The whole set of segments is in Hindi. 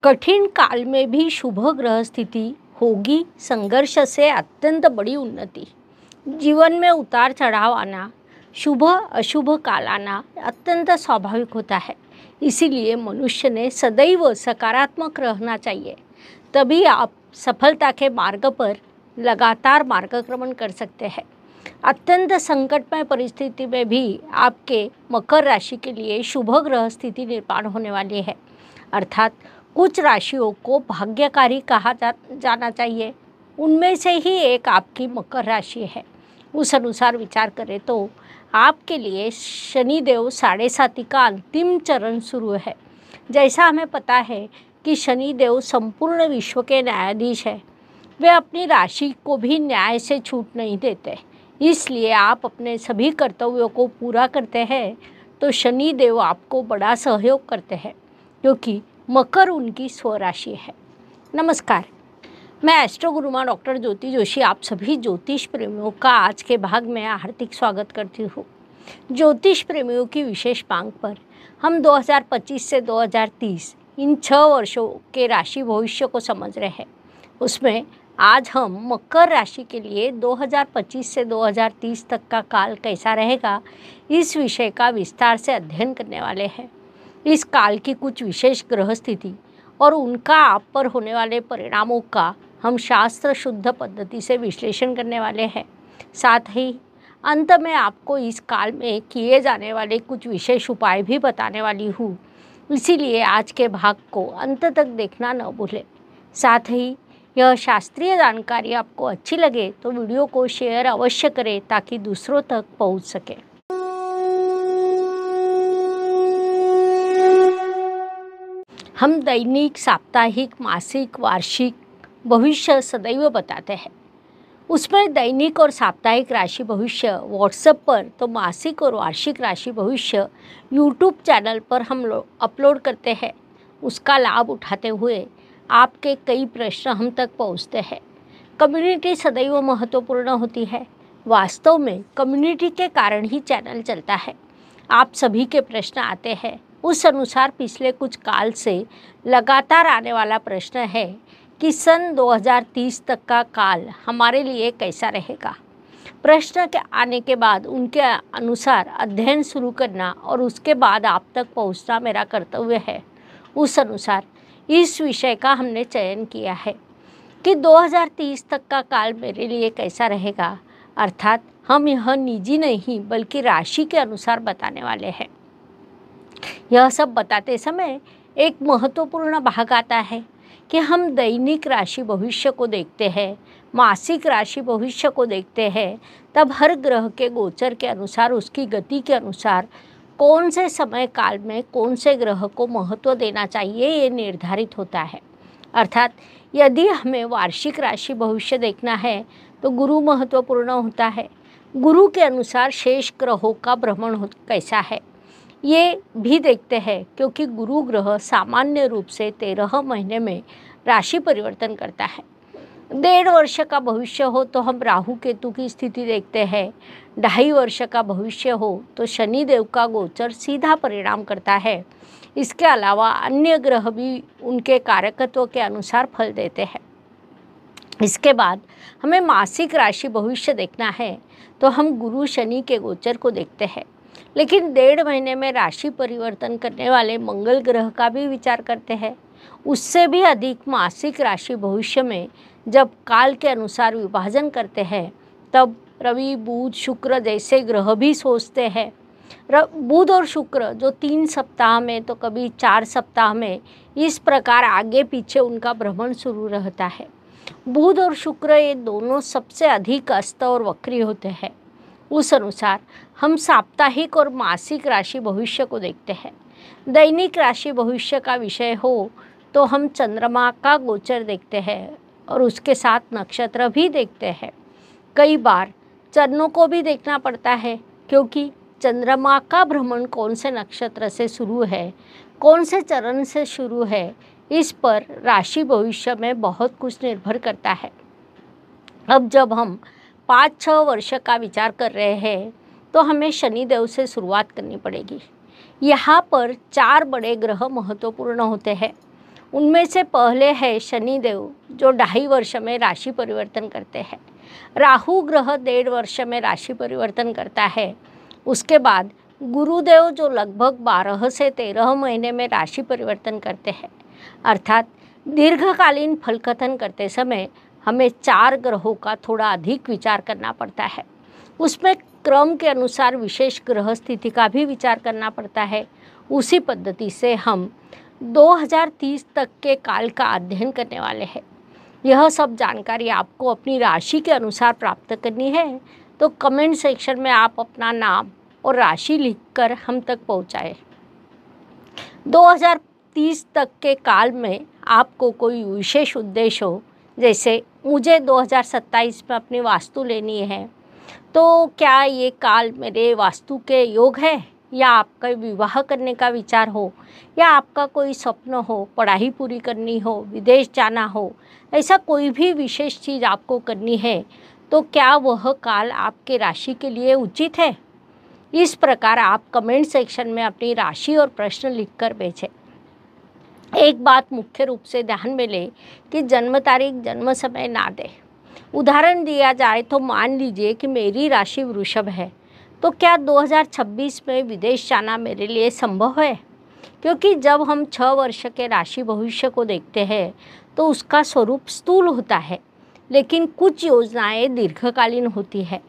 कठिन काल में भी शुभ ग्रह स्थिति होगी संघर्ष से अत्यंत बड़ी उन्नति। जीवन में उतार चढ़ाव आना, शुभ अशुभ काल आना अत्यंत स्वाभाविक होता है। इसीलिए मनुष्य ने सदैव सकारात्मक रहना चाहिए, तभी आप सफलता के मार्ग पर लगातार मार्गक्रमण कर सकते हैं। अत्यंत संकटमय परिस्थिति में भी आपके मकर राशि के लिए शुभ ग्रह स्थिति निर्माण होने वाली है, अर्थात कुछ राशियों को भाग्यकारी कहा जाना चाहिए। उनमें से ही एक आपकी मकर राशि है। उस अनुसार विचार करें तो आपके लिए शनिदेव 7.5 का अंतिम चरण शुरू है। जैसा हमें पता है कि शनिदेव संपूर्ण विश्व के न्यायाधीश है, वे अपनी राशि को भी न्याय से छूट नहीं देते। इसलिए आप अपने सभी कर्तव्यों को पूरा करते हैं तो शनिदेव आपको बड़ा सहयोग करते हैं, क्योंकि मकर उनकी स्वराशि है। नमस्कार, मैं एस्ट्रो गुरुमा डॉक्टर ज्योति जोशी आप सभी ज्योतिष प्रेमियों का आज के भाग में हार्दिक स्वागत करती हूँ। ज्योतिष प्रेमियों की विशेष मांग पर हम 2025 से 2030 इन 6 वर्षों के राशि भविष्य को समझ रहे हैं। उसमें आज हम मकर राशि के लिए 2025 से 2030 तक का काल कैसा रहेगा, इस विषय का विस्तार से अध्ययन करने वाले हैं। इस काल की कुछ विशेष ग्रह स्थिति और उनका आप पर होने वाले परिणामों का हम शास्त्र शुद्ध पद्धति से विश्लेषण करने वाले हैं। साथ ही अंत में आपको इस काल में किए जाने वाले कुछ विशेष उपाय भी बताने वाली हूँ। इसीलिए आज के भाग को अंत तक देखना न भूलें। साथ ही यह शास्त्रीय जानकारी आपको अच्छी लगे तो वीडियो को शेयर अवश्य करें ताकि दूसरों तक पहुँच सके। हम दैनिक, साप्ताहिक, मासिक, वार्षिक भविष्य सदैव बताते हैं। उसमें दैनिक और साप्ताहिक राशि भविष्य व्हाट्सएप पर, तो मासिक और वार्षिक राशि भविष्य यूट्यूब चैनल पर हम लोग अपलोड करते हैं। उसका लाभ उठाते हुए आपके कई प्रश्न हम तक पहुंचते हैं। कम्युनिटी सदैव महत्वपूर्ण होती है। वास्तव में कम्युनिटी के कारण ही चैनल चलता है। आप सभी के प्रश्न आते हैं, उस अनुसार पिछले कुछ काल से लगातार आने वाला प्रश्न है कि सन 2030 तक का काल हमारे लिए कैसा रहेगा। प्रश्न के आने के बाद उनके अनुसार अध्ययन शुरू करना और उसके बाद आप तक पहुंचना मेरा कर्तव्य है। उस अनुसार इस विषय का हमने चयन किया है कि 2030 तक का काल मेरे लिए कैसा रहेगा, अर्थात हम यह निजी नहीं बल्कि राशि के अनुसार बताने वाले हैं। यह सब बताते समय एक महत्वपूर्ण भाग आता है कि हम दैनिक राशि भविष्य को देखते हैं, मासिक राशि भविष्य को देखते हैं, तब हर ग्रह के गोचर के अनुसार, उसकी गति के अनुसार कौन से समय काल में कौन से ग्रह को महत्व देना चाहिए ये निर्धारित होता है। अर्थात यदि हमें वार्षिक राशि भविष्य देखना है तो गुरु महत्वपूर्ण होता है। गुरु के अनुसार शेष ग्रहों का भ्रमण कैसा है ये भी देखते हैं, क्योंकि गुरु ग्रह सामान्य रूप से 13 महीने में राशि परिवर्तन करता है। 1.5 वर्ष का भविष्य हो तो हम राहु केतु की स्थिति देखते हैं। 2.5 वर्ष का भविष्य हो तो शनिदेव का गोचर सीधा परिणाम करता है। इसके अलावा अन्य ग्रह भी उनके कारकत्व के अनुसार फल देते हैं। इसके बाद हमें मासिक राशि भविष्य देखना है तो हम गुरु शनि के गोचर को देखते हैं, लेकिन 1.5 महीने में राशि परिवर्तन करने वाले मंगल ग्रह का भी विचार करते हैं। उससे भी अधिक मासिक राशि भविष्य में जब काल के अनुसार विभाजन करते हैं तब रवि, बुध, शुक्र जैसे ग्रह भी सोचते हैं। बुध और शुक्र जो 3 सप्ताह में तो कभी 4 सप्ताह में इस प्रकार आगे पीछे उनका भ्रमण शुरू रहता है। बुध और शुक्र ये दोनों सबसे अधिक अस्त और वक्री होते हैं। उस अनुसार हम साप्ताहिक और मासिक राशि भविष्य को देखते हैं। दैनिक राशि भविष्य का विषय हो तो हम चंद्रमा का गोचर देखते हैं और उसके साथ नक्षत्र भी देखते हैं। कई बार चरणों को भी देखना पड़ता है, क्योंकि चंद्रमा का भ्रमण कौन से नक्षत्र से शुरू है, कौन से चरण से शुरू है, इस पर राशि भविष्य में बहुत कुछ निर्भर करता है। अब जब हम 5-6 वर्ष का विचार कर रहे हैं तो हमें शनिदेव से शुरुआत करनी पड़ेगी। यहाँ पर 4 बड़े ग्रह महत्वपूर्ण होते हैं। उनमें से पहले है शनिदेव, जो 2.5 वर्ष में राशि परिवर्तन करते हैं। राहु ग्रह 1.5 वर्ष में राशि परिवर्तन करता है। उसके बाद गुरुदेव, जो लगभग 12 से 13 महीने में राशि परिवर्तन करते हैं। अर्थात दीर्घकालीन फलकथन करते समय हमें 4 ग्रहों का थोड़ा अधिक विचार करना पड़ता है। उसमें क्रम के अनुसार विशेष ग्रह स्थिति का भी विचार करना पड़ता है। उसी पद्धति से हम 2030 तक के काल का अध्ययन करने वाले हैं। यह सब जानकारी आपको अपनी राशि के अनुसार प्राप्त करनी है तो कमेंट सेक्शन में आप अपना नाम और राशि लिखकर हम तक पहुंचाएं। 2030 तक के काल में आपको कोई विशेष उद्देश्य हो, जैसे मुझे 2027 में अपनी वास्तु लेनी है, तो क्या ये काल मेरे वास्तु के योग है, या आपका विवाह करने का विचार हो, या आपका कोई स्वप्न हो, पढ़ाई पूरी करनी हो, विदेश जाना हो, ऐसा कोई भी विशेष चीज़ आपको करनी है, तो क्या वह काल आपके राशि के लिए उचित है? इस प्रकार आप कमेंट सेक्शन में अपनी राशि और प्रश्न लिखकर भेजें। एक बात मुख्य रूप से ध्यान में लें कि जन्म तारीख, जन्म समय ना दें। उदाहरण दिया जाए तो मान लीजिए कि मेरी राशि वृषभ है, तो क्या 2026 में विदेश जाना मेरे लिए संभव है? क्योंकि जब हम 6 वर्ष के राशि भविष्य को देखते हैं तो उसका स्वरूप स्थूल होता है, लेकिन कुछ योजनाएं दीर्घकालीन होती है,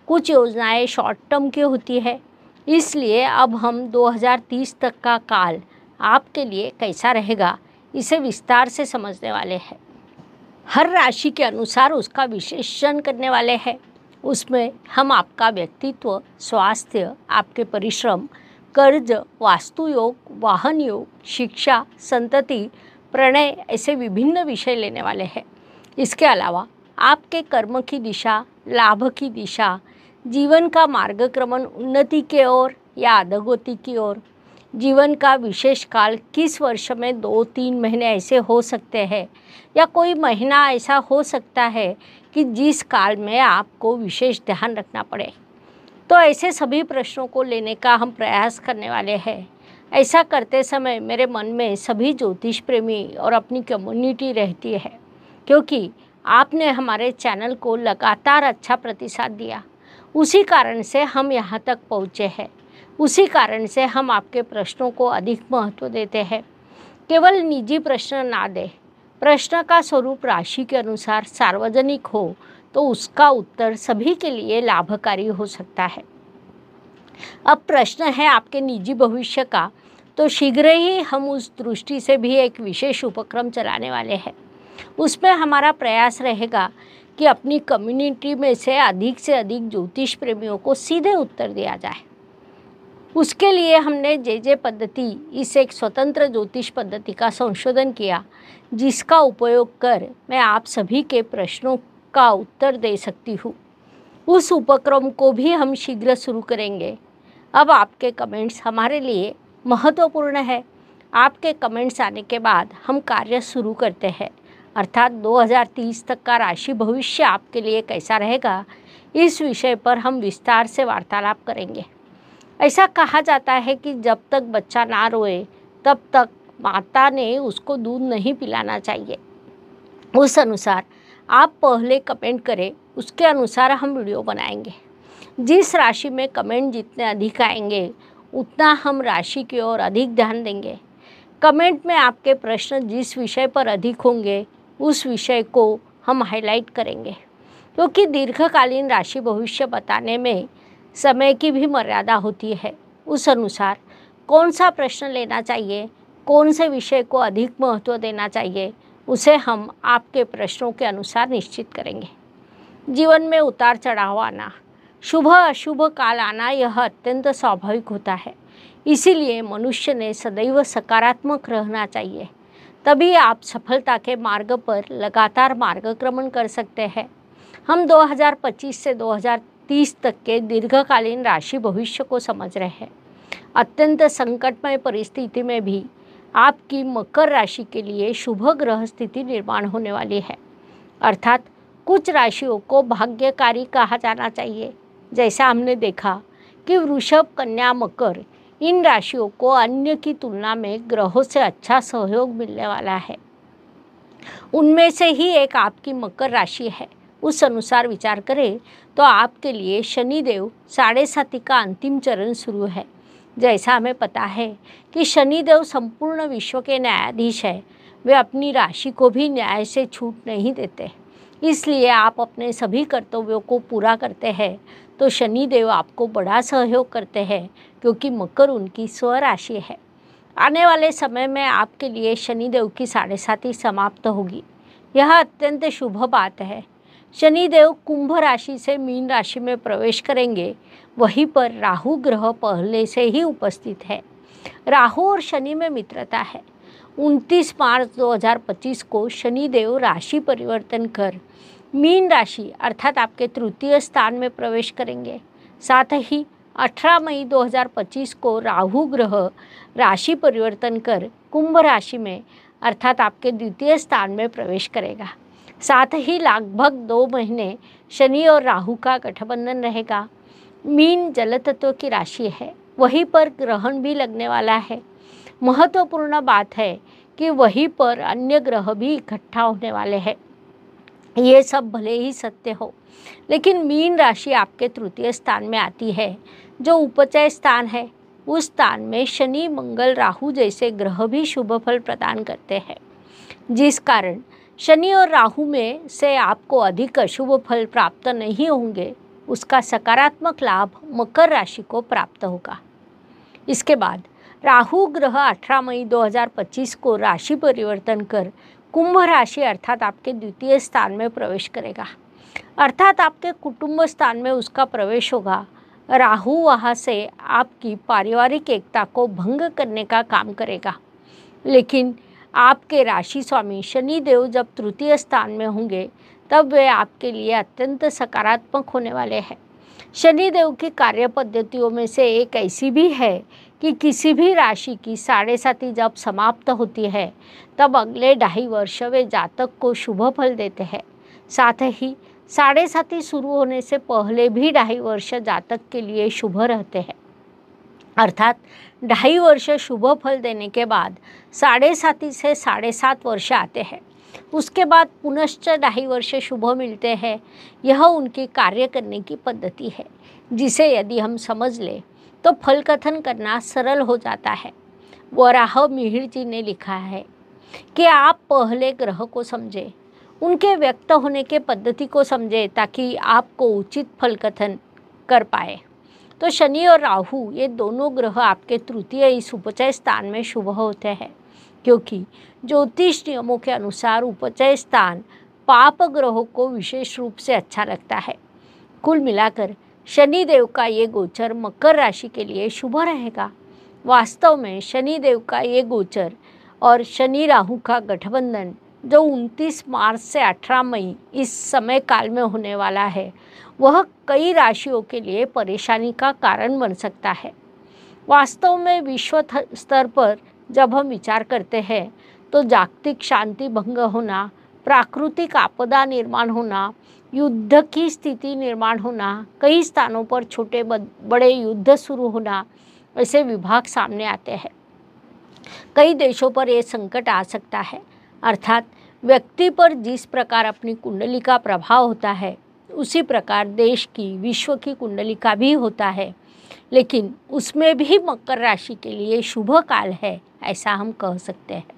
कुछ योजनाएं शॉर्ट टर्म की होती है। इसलिए अब हम 2030 तक का काल आपके लिए कैसा रहेगा, इसे विस्तार से समझने वाले हैं। हर राशि के अनुसार उसका विश्लेषण करने वाले हैं। उसमें हम आपका व्यक्तित्व, स्वास्थ्य, आपके परिश्रम, कर्ज, वास्तु योग, वाहन योग, शिक्षा, संतति, प्रणय, ऐसे विभिन्न विषय लेने वाले हैं। इसके अलावा आपके कर्म की दिशा, लाभ की दिशा, जीवन का मार्गक्रमण उन्नति की ओर या अधोगति की ओर, जीवन का विशेष काल किस वर्ष में 2-3 महीने ऐसे हो सकते हैं, या कोई महीना ऐसा हो सकता है कि जिस काल में आपको विशेष ध्यान रखना पड़े। तो ऐसे सभी प्रश्नों को लेने का हम प्रयास करने वाले हैं। ऐसा करते समय मेरे मन में सभी ज्योतिष प्रेमी और अपनी कम्युनिटी रहती है, क्योंकि आपने हमारे चैनल को लगातार अच्छा प्रतिसाद दिया। उसी कारण से हम यहाँ तक पहुँचे हैं। उसी कारण से हम आपके प्रश्नों को अधिक महत्व देते हैं। केवल निजी प्रश्न ना दें। प्रश्न का स्वरूप राशि के अनुसार सार्वजनिक हो तो उसका उत्तर सभी के लिए लाभकारी हो सकता है। अब प्रश्न है आपके निजी भविष्य का, तो शीघ्र ही हम उस दृष्टि से भी एक विशेष उपक्रम चलाने वाले हैं। उसमें हमारा प्रयास रहेगा कि अपनी कम्युनिटी में से अधिक ज्योतिष प्रेमियों को सीधे उत्तर दिया जाए। उसके लिए हमने जे पद्धति, इस एक स्वतंत्र ज्योतिष पद्धति का संशोधन किया, जिसका उपयोग कर मैं आप सभी के प्रश्नों का उत्तर दे सकती हूँ। उस उपक्रम को भी हम शीघ्र शुरू करेंगे। अब आपके कमेंट्स हमारे लिए महत्वपूर्ण है। आपके कमेंट्स आने के बाद हम कार्य शुरू करते हैं, अर्थात 2030 तक का राशि भविष्य आपके लिए कैसा रहेगा, इस विषय पर हम विस्तार से वार्तालाप करेंगे। ऐसा कहा जाता है कि जब तक बच्चा ना रोए तब तक माता ने उसको दूध नहीं पिलाना चाहिए। उस अनुसार आप पहले कमेंट करें, उसके अनुसार हम वीडियो बनाएंगे। जिस राशि में कमेंट जितने अधिक आएंगे उतना हम राशि की ओर अधिक ध्यान देंगे। कमेंट में आपके प्रश्न जिस विषय पर अधिक होंगे उस विषय को हम हाईलाइट करेंगे, क्योंकि दीर्घकालीन राशि भविष्य बताने में समय की भी मर्यादा होती है। उस अनुसार कौन सा प्रश्न लेना चाहिए, कौन से विषय को अधिक महत्व देना चाहिए, उसे हम आपके प्रश्नों के अनुसार निश्चित करेंगे। जीवन में उतार चढ़ाव आना, शुभ अशुभ काल आना, यह अत्यंत स्वाभाविक होता है। इसीलिए मनुष्य ने सदैव सकारात्मक रहना चाहिए, तभी आप सफलता के मार्ग पर लगातार मार्गक्रमण कर सकते हैं। हम 2025 से 2030 तक के दीर्घकालीन राशि भविष्य को समझ रहे हैं। अत्यंत संकटमय परिस्थिति में भी आपकी मकर राशि के लिए शुभ ग्रह स्थिति निर्माण होने वाली है, अर्थात कुछ राशियों को भाग्यकारी कहा जाना चाहिए। जैसा हमने देखा कि वृषभ, कन्या, मकर, इन राशियों को अन्य की तुलना में ग्रहों से अच्छा सहयोग मिलने वाला है। उनमें से ही एक आपकी मकर राशि है। उस अनुसार विचार करें तो आपके लिए शनिदेव 7.5 का अंतिम चरण शुरू है। जैसा हमें पता है कि शनिदेव संपूर्ण विश्व के न्यायाधीश है, वे अपनी राशि को भी न्याय से छूट नहीं देते। इसलिए आप अपने सभी कर्तव्यों को पूरा करते हैं तो शनिदेव आपको बड़ा सहयोग करते हैं, क्योंकि मकर उनकी स्वराशि है। आने वाले समय में आपके लिए शनिदेव की 7.5 समाप्त होगी। यह अत्यंत शुभ बात है। शनिदेव कुंभ राशि से मीन राशि में प्रवेश करेंगे। वहीं पर राहु ग्रह पहले से ही उपस्थित है। राहु और शनि में मित्रता है। 29 मार्च 2025 को शनिदेव राशि परिवर्तन कर मीन राशि अर्थात आपके तृतीय स्थान में प्रवेश करेंगे। साथ ही 18 मई 2025 को राहु ग्रह राशि परिवर्तन कर कुंभ राशि में अर्थात आपके द्वितीय स्थान में प्रवेश करेगा। साथ ही लगभग 2 महीने शनि और राहु का गठबंधन रहेगा। मीन जल तत्व की राशि है, वहीं पर ग्रहण भी लगने वाला है। महत्वपूर्ण बात है कि वहीं पर अन्य ग्रह भी इकट्ठा होने वाले हैं। ये सब भले ही सत्य हो, लेकिन मीन राशि आपके तृतीय स्थान में आती है, जो उपचय स्थान है। उस स्थान में शनि, मंगल, राहु जैसे ग्रह भी शुभ फल प्रदान करते हैं, जिस कारण शनि और राहु में से आपको अधिक अशुभ फल प्राप्त नहीं होंगे। उसका सकारात्मक लाभ मकर राशि को प्राप्त होगा। इसके बाद राहु ग्रह 18 मई 2025 को राशि परिवर्तन कर कुंभ राशि अर्थात आपके द्वितीय स्थान में प्रवेश करेगा, अर्थात आपके कुटुंब स्थान में उसका प्रवेश होगा। राहु वहाँ से आपकी पारिवारिक एकता को भंग करने का काम करेगा, लेकिन आपके राशि स्वामी शनिदेव जब तृतीय स्थान में होंगे तब वे आपके लिए अत्यंत सकारात्मक होने वाले हैं। शनिदेव की कार्य पद्धतियों में से एक ऐसी भी है कि किसी भी राशि की 7.5 जब समाप्त होती है तब अगले 2.5 वर्ष वे जातक को शुभ फल देते हैं। साथ ही 7.5 शुरू होने से पहले भी 2.5 वर्ष जातक के लिए शुभ रहते हैं, अर्थात 2.5 वर्ष शुभ फल देने के बाद 7.5 से 7.5 वर्ष आते हैं। उसके बाद पुनश्च 2.5 वर्ष शुभ मिलते हैं। यह उनकी कार्य करने की पद्धति है, जिसे यदि हम समझ लें तो फल कथन करना सरल हो जाता है। वराह मिहिर जी ने लिखा है कि आप पहले ग्रह को समझें, उनके व्यक्त होने के पद्धति को समझें, ताकि आपको उचित फल कथन कर पाए। तो शनि और राहु ये दोनों ग्रह आपके तृतीय इस उपचय स्थान में शुभ होते हैं, क्योंकि ज्योतिष नियमों के अनुसार उपचय स्थान पाप ग्रहों को विशेष रूप से अच्छा लगता है। कुल मिलाकर शनिदेव का ये गोचर मकर राशि के लिए शुभ रहेगा। वास्तव में शनिदेव का ये गोचर और शनि राहु का गठबंधन जो 29 मार्च से 18 मई इस समय काल में होने वाला है, वह कई राशियों के लिए परेशानी का कारण बन सकता है। वास्तव में विश्व स्तर पर जब हम विचार करते हैं तो जागतिक शांति भंग होना, प्राकृतिक आपदा निर्माण होना, युद्ध की स्थिति निर्माण होना, कई स्थानों पर छोटे बड़े युद्ध शुरू होना, ऐसे विभाग सामने आते हैं। कई देशों पर यह संकट आ सकता है, अर्थात व्यक्ति पर जिस प्रकार अपनी कुंडली का प्रभाव होता है, उसी प्रकार देश की, विश्व की कुंडली का भी होता है। लेकिन उसमें भी मकर राशि के लिए शुभ काल है, ऐसा हम कह सकते हैं।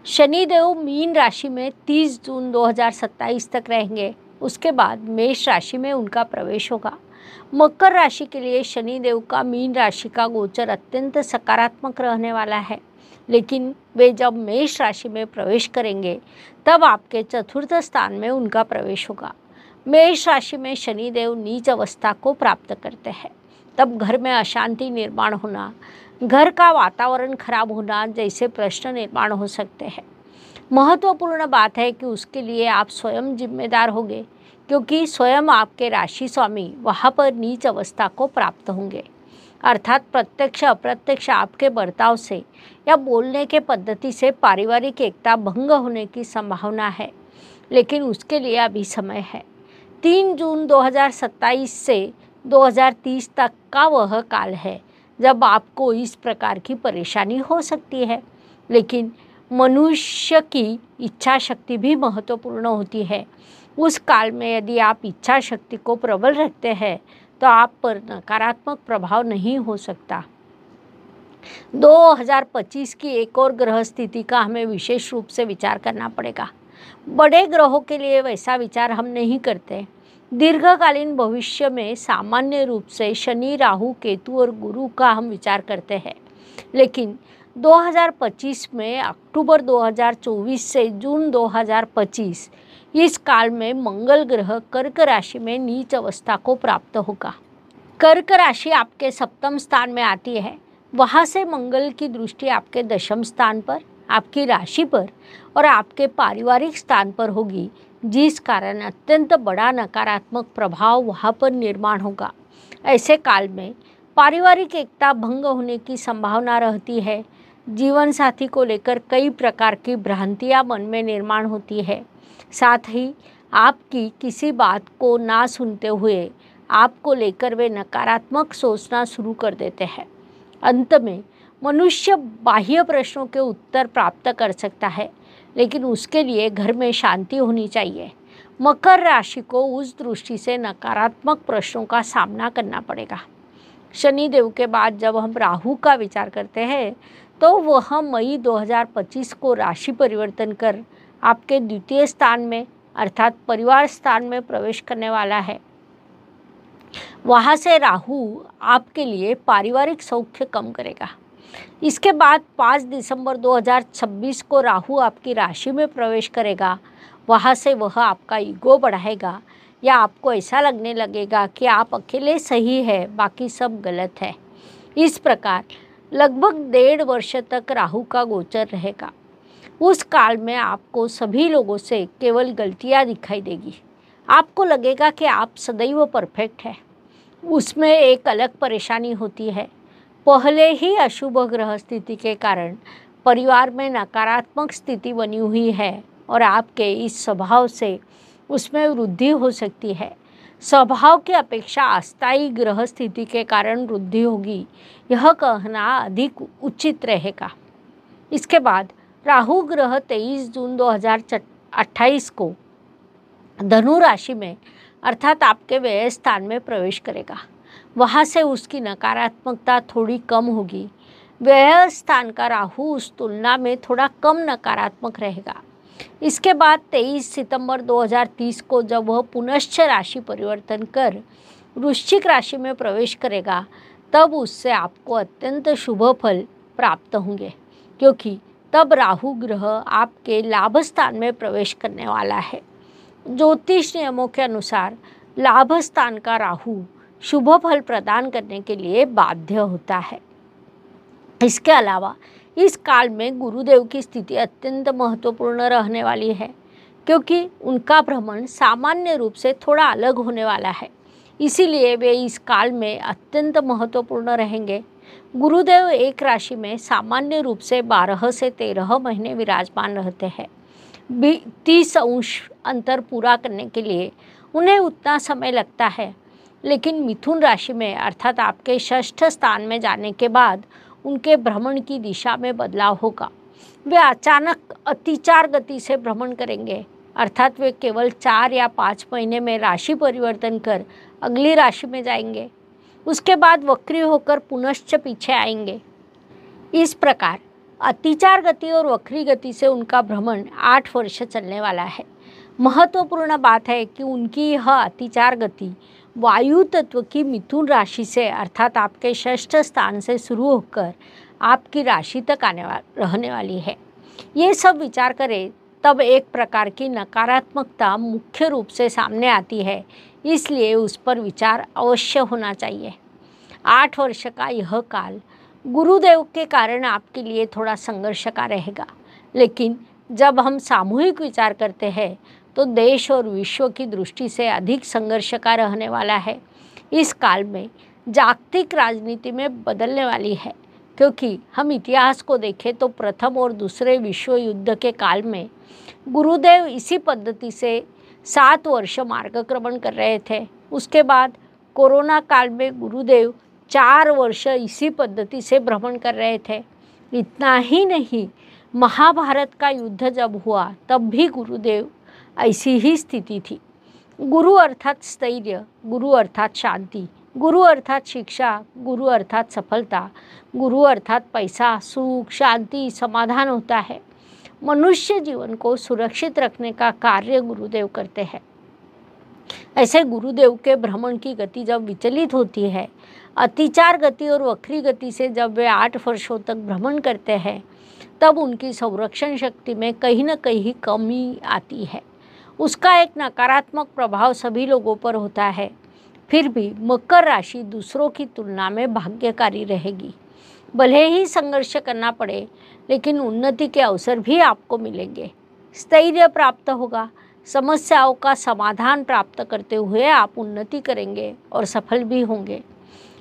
शनिदेव मीन राशि में 30 जून 2027 तक रहेंगे। उसके बाद मेष राशि में उनका प्रवेश होगा। मकर राशि के लिए शनिदेव का मीन राशि का गोचर अत्यंत सकारात्मक रहने वाला है, लेकिन वे जब मेष राशि में प्रवेश करेंगे तब आपके चतुर्थ स्थान में उनका प्रवेश होगा। मेष राशि में शनिदेव नीच अवस्था को प्राप्त करते हैं, तब घर में अशांति निर्माण होना, घर का वातावरण खराब होना जैसे प्रश्न निर्माण हो सकते हैं। महत्वपूर्ण बात है कि उसके लिए आप स्वयं जिम्मेदार होंगे, क्योंकि स्वयं आपके राशि स्वामी वहाँ पर नीच अवस्था को प्राप्त होंगे, अर्थात प्रत्यक्ष अप्रत्यक्ष आपके बर्ताव से या बोलने के पद्धति से पारिवारिक एकता भंग होने की संभावना है। लेकिन उसके लिए अभी समय है। 3 जून 2027 से 2030 तक का वह काल है जब आपको इस प्रकार की परेशानी हो सकती है। लेकिन मनुष्य की इच्छा शक्ति भी महत्वपूर्ण होती है। उस काल में यदि आप इच्छा शक्ति को प्रबल रखते हैं तो आप पर नकारात्मक प्रभाव नहीं हो सकता। 2025 की एक और ग्रह स्थिति का हमें विशेष रूप से विचार करना पड़ेगा। बड़े ग्रहों के लिए वैसा विचार हम नहीं करते। दीर्घकालीन भविष्य में सामान्य रूप से शनि, राहु, केतु और गुरु का हम विचार करते हैं। लेकिन 2025 में अक्टूबर 2024 से जून 2025 इस काल में मंगल ग्रह कर्क राशि में नीच अवस्था को प्राप्त होगा। कर्क राशि आपके सप्तम स्थान में आती है। वहाँ से मंगल की दृष्टि आपके दशम स्थान पर, आपकी राशि पर और आपके पारिवारिक स्थान पर होगी, जिस कारण अत्यंत बड़ा नकारात्मक प्रभाव वहाँ पर निर्माण होगा। ऐसे काल में पारिवारिक एकता भंग होने की संभावना रहती है। जीवन साथी को लेकर कई प्रकार की भ्रांतियाँ मन में निर्माण होती है। साथ ही आपकी किसी बात को ना सुनते हुए आपको लेकर वे नकारात्मक सोचना शुरू कर देते हैं। अंत में मनुष्य बाह्य प्रश्नों के उत्तर प्राप्त कर सकता है, लेकिन उसके लिए घर में शांति होनी चाहिए। मकर राशि को उस दृष्टि से नकारात्मक प्रश्नों का सामना करना पड़ेगा। शनिदेव के बाद जब हम राहु का विचार करते हैं तो वह मई 2025 को राशि परिवर्तन कर आपके द्वितीय स्थान में अर्थात परिवार स्थान में प्रवेश करने वाला है। वहाँ से राहु आपके लिए पारिवारिक सौख्य कम करेगा। इसके बाद 5 दिसंबर 2026 को राहु आपकी राशि में प्रवेश करेगा। वहाँ से वह आपका ईगो बढ़ाएगा या आपको ऐसा लगने लगेगा कि आप अकेले सही है, बाकी सब गलत है। इस प्रकार लगभग 1.5 वर्ष तक राहु का गोचर रहेगा। उस काल में आपको सभी लोगों से केवल गलतियाँ दिखाई देगी। आपको लगेगा कि आप सदैव परफेक्ट है। उसमें एक अलग परेशानी होती है। पहले ही अशुभ ग्रह स्थिति के कारण परिवार में नकारात्मक स्थिति बनी हुई है और आपके इस स्वभाव से उसमें वृद्धि हो सकती है। स्वभाव की अपेक्षा अस्थायी ग्रह स्थिति के कारण वृद्धि होगी, यह कहना अधिक उचित रहेगा। इसके बाद राहु ग्रह 23 जून 2028 को धनु राशि में अर्थात आपके व्यय स्थान में प्रवेश करेगा। वहाँ से उसकी नकारात्मकता थोड़ी कम होगी। व्यय स्थान का राहु उस तुलना में थोड़ा कम नकारात्मक रहेगा। इसके बाद 23 सितंबर 2030 को जब वह पुनश्च राशि परिवर्तन कर वृश्चिक राशि में प्रवेश करेगा, तब उससे आपको अत्यंत शुभ फल प्राप्त होंगे, क्योंकि तब राहु ग्रह आपके लाभ स्थान में प्रवेश करने वाला है। ज्योतिष नियमों के अनुसार लाभ स्थान का राहु शुभ फल प्रदान करने के लिए बाध्य होता है। इसके अलावा इस काल में गुरुदेव की स्थिति अत्यंत महत्वपूर्ण रहने वाली है, क्योंकि उनका भ्रमण सामान्य रूप से थोड़ा अलग होने वाला है। इसीलिए वे इस काल में अत्यंत महत्वपूर्ण रहेंगे। गुरुदेव एक राशि में सामान्य रूप से 12 से 13 महीने विराजमान रहते हैं। 30 अंश अंतर पूरा करने के लिए उन्हें उतना समय लगता है, लेकिन मिथुन राशि में अर्थात आपके षष्ठ स्थान में जाने के बाद उनके भ्रमण की दिशा में बदलाव होगा। वे अचानक अतिचार गति से भ्रमण करेंगे, अर्थात वे केवल 4 या 5 महीने में राशि परिवर्तन कर अगली राशि में जाएंगे। उसके बाद वक्री होकर पुनश्च पीछे आएंगे। इस प्रकार अतिचार गति और वक्री गति से उनका भ्रमण 8 वर्ष चलने वाला है। महत्वपूर्ण बात है कि उनकी यह अतिचार गति वायु तत्व की मिथुन राशि से अर्थात आपके षष्ठ स्थान से शुरू होकर आपकी राशि तक रहने वाली है। ये सब विचार करें तब एक प्रकार की नकारात्मकता मुख्य रूप से सामने आती है, इसलिए उस पर विचार अवश्य होना चाहिए। 8 वर्ष का यह काल गुरुदेव के कारण आपके लिए थोड़ा संघर्ष का रहेगा, लेकिन जब हम सामूहिक विचार करते हैं तो देश और विश्व की दृष्टि से अधिक संघर्ष का रहने वाला है। इस काल में जागतिक राजनीति में बदलने वाली है, क्योंकि हम इतिहास को देखें तो प्रथम और दूसरे विश्व युद्ध के काल में गुरुदेव इसी पद्धति से 7 वर्ष मार्गक्रमण कर रहे थे। उसके बाद कोरोना काल में गुरुदेव 4 वर्ष इसी पद्धति से भ्रमण कर रहे थे। इतना ही नहीं, महाभारत का युद्ध जब हुआ तब भी गुरुदेव ऐसी ही स्थिति थी। गुरु अर्थात स्थैर्य, गुरु अर्थात शांति, गुरु अर्थात शिक्षा, गुरु अर्थात सफलता, गुरु अर्थात पैसा, सुख, शांति, समाधान होता है। मनुष्य जीवन को सुरक्षित रखने का कार्य गुरुदेव करते हैं। ऐसे गुरुदेव के भ्रमण की गति जब विचलित होती है, अतिचार गति और वक्री गति से जब वे 8 वर्षों तक भ्रमण करते हैं, तब उनकी संरक्षण शक्ति में कहीं न कहीं कमी आती है। उसका एक नकारात्मक प्रभाव सभी लोगों पर होता है। फिर भी मकर राशि दूसरों की तुलना में भाग्यकारी रहेगी। भले ही संघर्ष करना पड़े, लेकिन उन्नति के अवसर भी आपको मिलेंगे। स्थैर्य प्राप्त होगा। समस्याओं का समाधान प्राप्त करते हुए आप उन्नति करेंगे और सफल भी होंगे।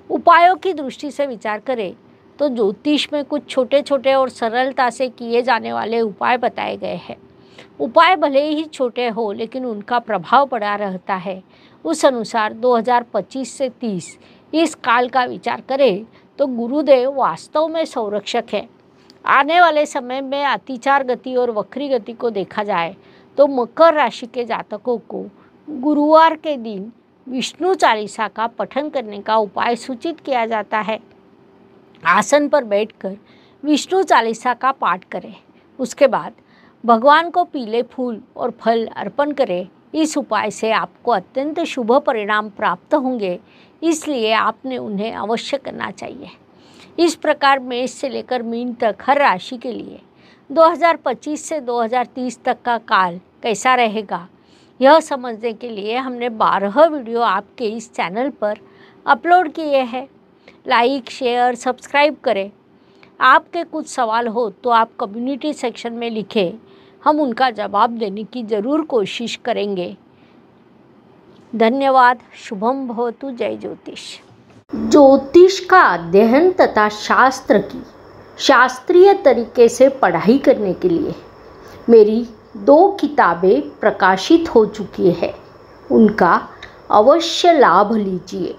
उपायों की दृष्टि से विचार करें तो ज्योतिष में कुछ छोटे छोटे और सरलता से किए जाने वाले उपाय बताए गए हैं। उपाय भले ही छोटे हो, लेकिन उनका प्रभाव बड़ा रहता है। उस अनुसार 2025 से 30 इस काल का विचार करें तो गुरुदेव वास्तव में संरक्षक है। आने वाले समय में अतिचार गति और वक्री गति को देखा जाए तो मकर राशि के जातकों को गुरुवार के दिन विष्णु चालीसा का पठन करने का उपाय सूचित किया जाता है। आसन पर बैठकर विष्णु चालीसा का पाठ करें। उसके बाद भगवान को पीले फूल और फल अर्पण करें। इस उपाय से आपको अत्यंत शुभ परिणाम प्राप्त होंगे, इसलिए आपने उन्हें अवश्य करना चाहिए। इस प्रकार मेष से लेकर मीन तक हर राशि के लिए 2025 से 2030 तक का काल कैसा रहेगा, यह समझने के लिए हमने 12 वीडियो आपके इस चैनल पर अपलोड किए हैं। लाइक, शेयर, सब्सक्राइब करें। आपके कुछ सवाल हो तो आप कम्युनिटी सेक्शन में लिखें, हम उनका जवाब देने की ज़रूर कोशिश करेंगे। धन्यवाद। शुभम भवतु। जय ज्योतिष। ज्योतिष का अध्ययन तथा शास्त्र की शास्त्रीय तरीके से पढ़ाई करने के लिए मेरी 2 किताबें प्रकाशित हो चुकी है, उनका अवश्य लाभ लीजिए।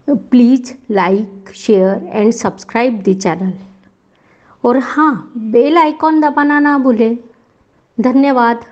Please like, share and subscribe the channel. और हाँ, बेल आइकॉन दबाना ना भूलें। धन्यवाद।